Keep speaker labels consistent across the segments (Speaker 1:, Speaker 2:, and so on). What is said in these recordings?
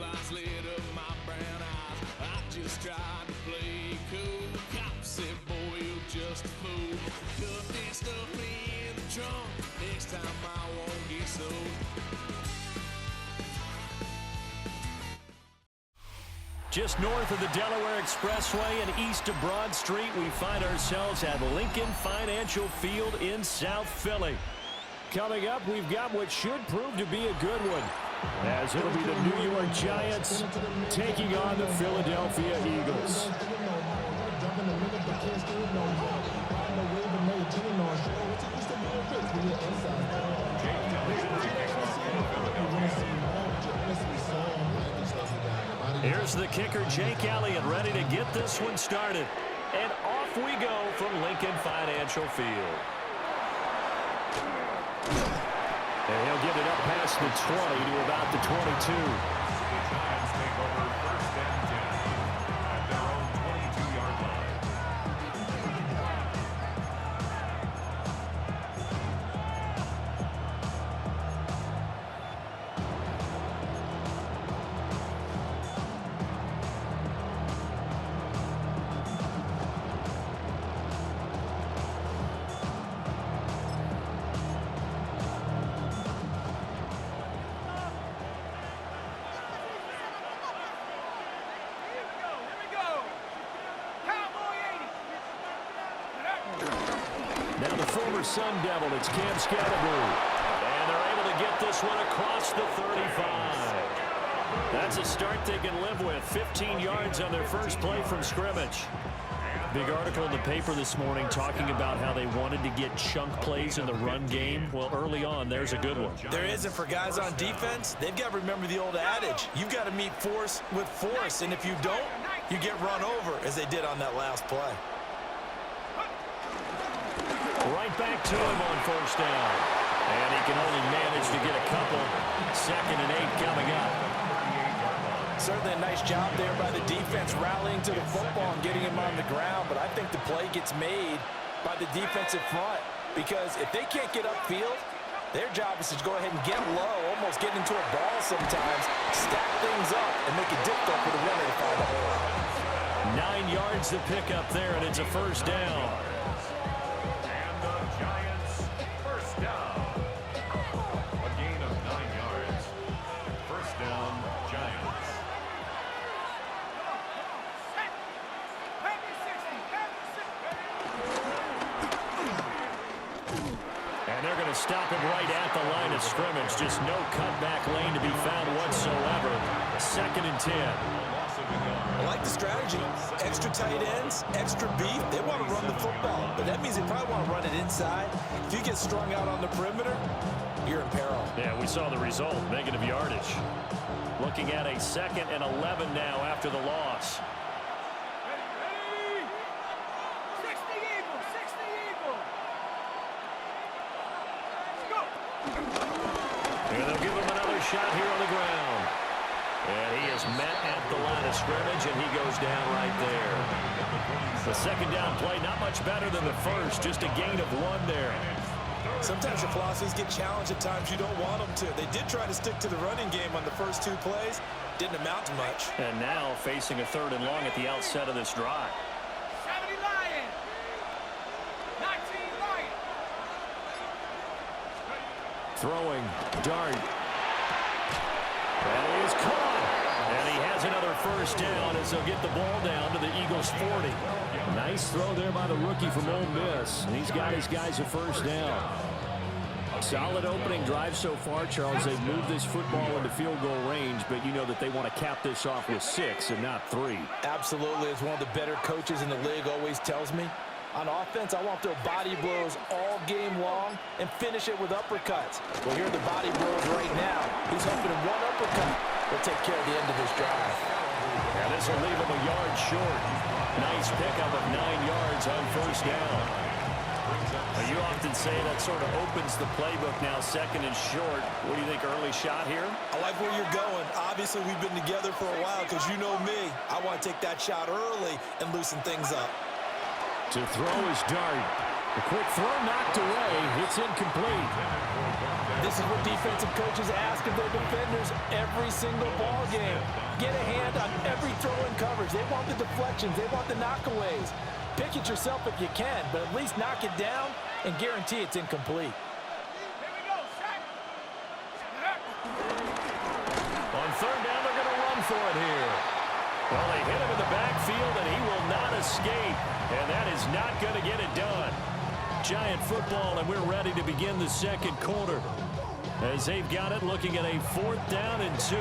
Speaker 1: lights lit up my brown eyes. I just tried to play cool. Cop said, boy, you're just a fool. Cut that stuff in the trunk. Next time I won't get sold.
Speaker 2: Just north of the Delaware Expressway and east of Broad Street, we find ourselves at Lincoln Financial Field in South Philly. Coming up, we've got what should prove to be a good one, as it'll be the New York Giants taking on the Philadelphia Eagles. Here's the kicker, Jake Elliott, ready to get this one started. And off we go from Lincoln Financial Field. And he'll get it up past the 20 to about the 22.
Speaker 3: The Giants take over 1st and 10 at their own 22-yard line.
Speaker 2: Now the former Sun Devil, it's Cam Scalaboo. And they're able to get this one across the 35. That's a start they can live with. 15 yards on their first play from scrimmage. Big article in the paper this morning talking about how they wanted to get chunk plays in the run game. Well, early on, there's a good one.
Speaker 4: There isn't for guys on defense. They've got to remember the old adage. You've got to meet force with force, and if you don't, you get run over, as they did on that last play.
Speaker 2: Right back to him on first down. And he can only manage to get a couple. 2nd and 8 coming up.
Speaker 4: Certainly a nice job there by the defense rallying to the football and getting him on the ground, but I think the play gets made by the defensive front, because if they can't get upfield, their job is to go ahead and get low, almost get into a ball sometimes, stack things up, and make it difficult for the runner to find a hole.
Speaker 2: 9 yards to pick up there, and it's a first down.
Speaker 3: And the Giants, first down. A gain of 9 yards. First down, Giants.
Speaker 2: And they're going to stop him right at the line of scrimmage. Just no cutback lane to be found whatsoever. 2nd and 10.
Speaker 4: I like the strategy. Extra tight ends, extra beef. They want to run the football, but that means they probably want to run it inside. If you get strung out on the perimeter, you're in peril.
Speaker 2: Yeah, we saw the result, negative yardage. Looking at a 2nd and 11 now after the loss. And they'll give him another shot here on the ground. And he is met at the line of scrimmage, and he goes down right there. The 2nd down play, not much better than the first, just a gain of 1 there.
Speaker 4: Sometimes your philosophies get challenged at times you don't want them to. They did try to stick to the running game on the first 2 plays. Didn't amount to much.
Speaker 2: And now facing a 3rd and long at the outset of this drive.
Speaker 5: 70 Lions. 19 Lions.
Speaker 2: Throwing, dart. And he is caught. And he has another first down as they'll get the ball down to the Eagles' 40. Nice throw there by the rookie from Ole Miss. And he's got his guys a first down. Solid opening drive so far, Charles. They've moved this football into field goal range, but you know that they want to cap this off with 6 and not 3.
Speaker 4: Absolutely. As one of the better coaches in the league always tells me, on offense, I want to throw body blows all game long and finish it with uppercuts. Well, here are the body blows right now. He's hoping one uppercut will take care of the end of this drive.
Speaker 2: And this will leave him a yard short. Nice pickup of 9 yards on first down. Now, you often say that sort of opens the playbook now, 2nd and short. What do you think, early shot here?
Speaker 4: I like where you're going. Obviously, we've been together for a while because you know me. I want to take that shot early and loosen things up.
Speaker 2: To throw his dart. The quick throw knocked away. It's incomplete.
Speaker 4: This is what defensive coaches ask of their defenders every single ball game. Get a hand on every throw in coverage. They want the deflections. They want the knockaways. Pick it yourself if you can, but at least knock it down and guarantee it's incomplete.
Speaker 5: Here we go, Shaq.
Speaker 2: On third down, they're going to run for it here. Well, they hit him in the backfield, and he will not escape. And that is not going to get it done. Giant football, and we're ready to begin the second quarter. As they've got it, looking at a 4th down and 2.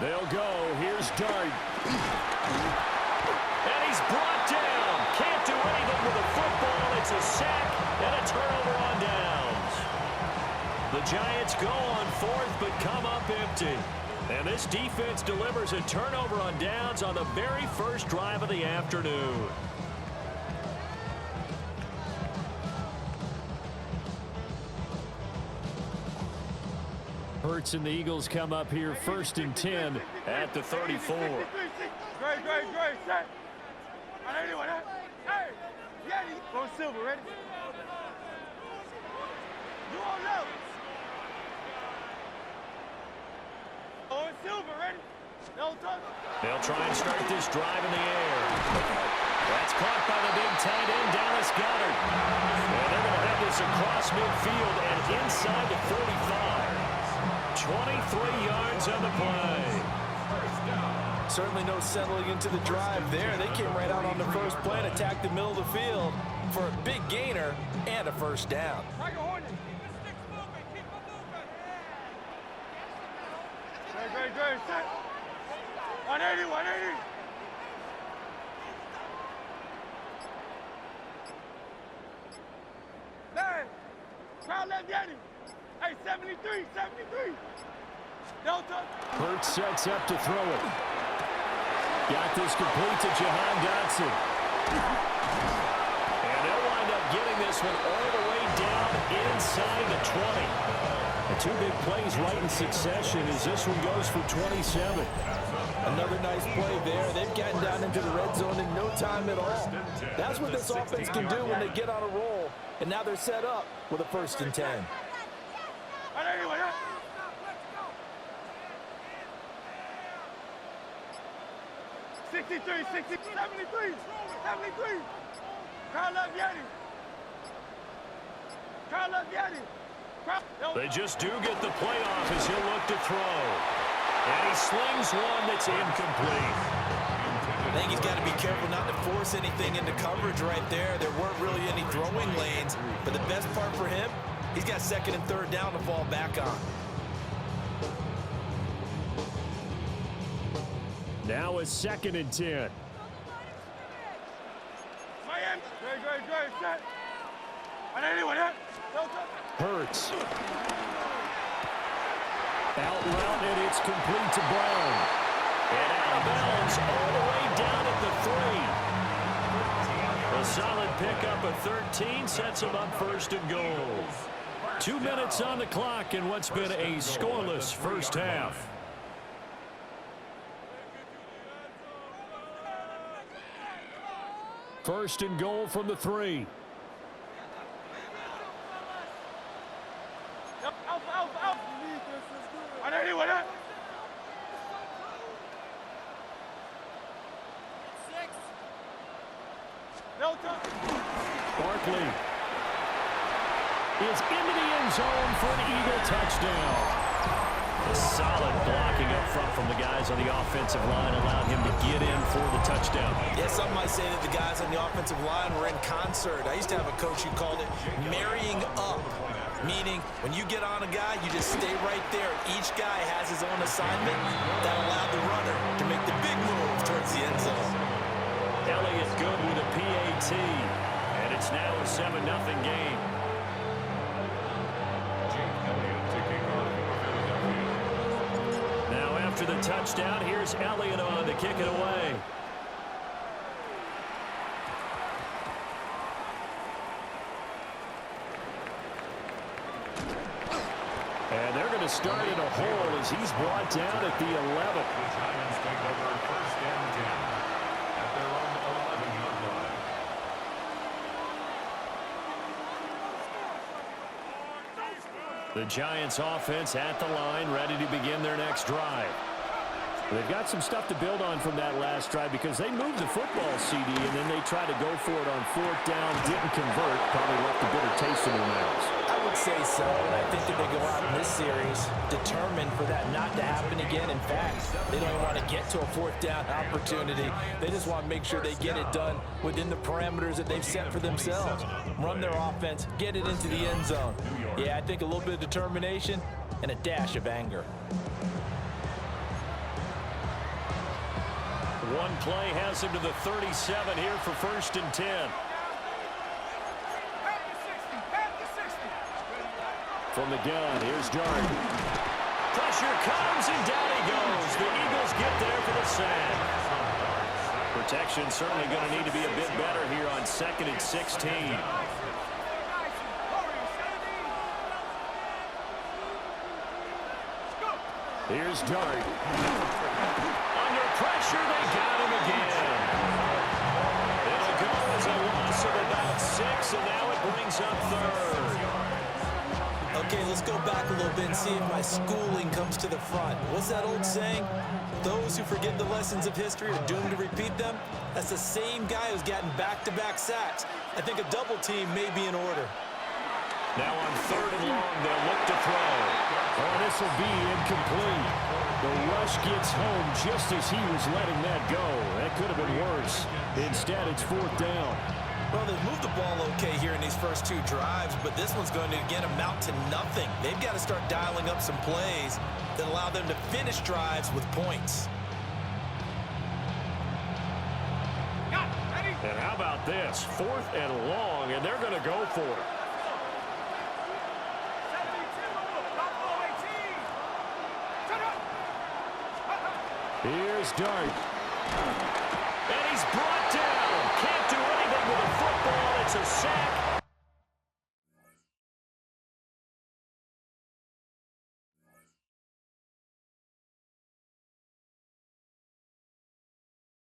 Speaker 2: They'll go. Here's Dart. And he's brought down. Can't do anything with the football. It's a sack and a turnover on downs. The Giants go on 4th but come up empty. And this defense delivers a turnover on downs on the very first drive of the afternoon. Hurts and the Eagles come up here 1st and 10 at the 34.
Speaker 5: Great. Set. On anyone, huh? Hey, Yeti. Go Silver, ready? You on left. Going Silver, ready? No touch.
Speaker 2: They'll try and start this drive in the air. That's caught by the big tight end, Dallas Goedert. And they're going to have this across midfield and inside the 45. 23 yards on the play.
Speaker 4: Certainly no settling into the drive there. They came right out on the first play and attacked the middle of the field for a big gainer and a first down.
Speaker 5: Tiger Hornet. Keep the sticks moving. Keep them moving. Great. Set. 180. Man. Crowd left Yeti. Hey, 73. Delta.
Speaker 2: Hurts sets up to throw it. Got this complete to Jahan Dotson. And they'll wind up getting this one all the way down inside the 20. The 2 big plays right in succession as this one goes for 27.
Speaker 4: Another nice play there. They've gotten down into the red zone in no time at all. That's what this offense can do when they get on a roll. And now they're set up with a 1st and 10.
Speaker 5: 63, 73. Crowd left Yeti.
Speaker 2: They just do get the playoff as he'll look to throw. And he slings one that's incomplete.
Speaker 4: I think he's got to be careful not to force anything into coverage right there. There weren't really any throwing lanes. But the best part for him, he's got 2nd and 3rd down to fall back on.
Speaker 2: Now a 2nd and 10.
Speaker 5: Miami. Great. Set. On anyone, huh?
Speaker 2: Hurts. Out route, and it's complete to Brown. And out of bounds all the way down at the 3. A solid pickup of 13 sets him up 1st and goal. 2 minutes on the clock in what's been a scoreless first half. First and goal from the 3.
Speaker 5: Out. On anyone, huh? 6. No touch.
Speaker 2: Barkley is into the end zone for an Eagle touchdown. A solid blocking up front from the guys on the offensive line allowed him to get in for the touchdown.
Speaker 4: Yeah, some might say that the guys on the offensive line were in concert. I used to have a coach who called it marrying up. Meaning, when you get on a guy, you just stay right there. Each guy has his own assignment. That allowed the runner to make the big move towards the end zone.
Speaker 2: Elliott good with a PAT. And it's now a 7-0 game.
Speaker 3: Jake Elliott to kick off for Philadelphia.
Speaker 2: Now after the touchdown, here's Elliott on to kick it away. And they're going to start in a hole as he's brought down at the 11.
Speaker 3: The Giants take over first and 10 at their own 11-yard line.
Speaker 2: The Giants offense at the line, ready to begin their next drive. They've got some stuff to build on from that last drive because they moved the football, CD, and then they tried to go for it on 4th down, didn't convert, probably left a bitter taste in their mouths.
Speaker 4: I would say so, and I think that they go out in this series determined for that not to happen again. In fact, they don't even want to get to a 4th down opportunity. They just want to make sure they get it done within the parameters that they've set for themselves. Run their offense, get it into the end zone. Yeah, I think a little bit of determination and a dash of anger.
Speaker 2: One play has him to the 37 here for 1st and 10. From the gun, here's Dart. Pressure comes, and down he goes. The Eagles get there for the sack. Protection certainly going to need to be a bit better here on 2nd and 16. Here's Dart. Under pressure, they got him again. It'll go as a loss of about 6, and now it brings up 3rd.
Speaker 4: Okay, let's go back a little bit and see if my schooling comes to the front. What's that old saying? Those who forget the lessons of history are doomed to repeat them. That's the same guy who's gotten back-to-back sacks. I think a double team may be in order.
Speaker 2: Now on 3rd and long, they'll look to throw. Oh, this will be incomplete. The rush gets home just as he was letting that go. That could have been worse. Instead, it's 4th down.
Speaker 4: Well, they've moved the ball okay here in these first 2 drives, but this one's going to, again, amount to nothing. They've got to start dialing up some plays that allow them to finish drives with points.
Speaker 2: And how about this? 4th and long, and they're going to go for it. Here's Dart. And he's brought down. Can't do anything with the football. It's a sack.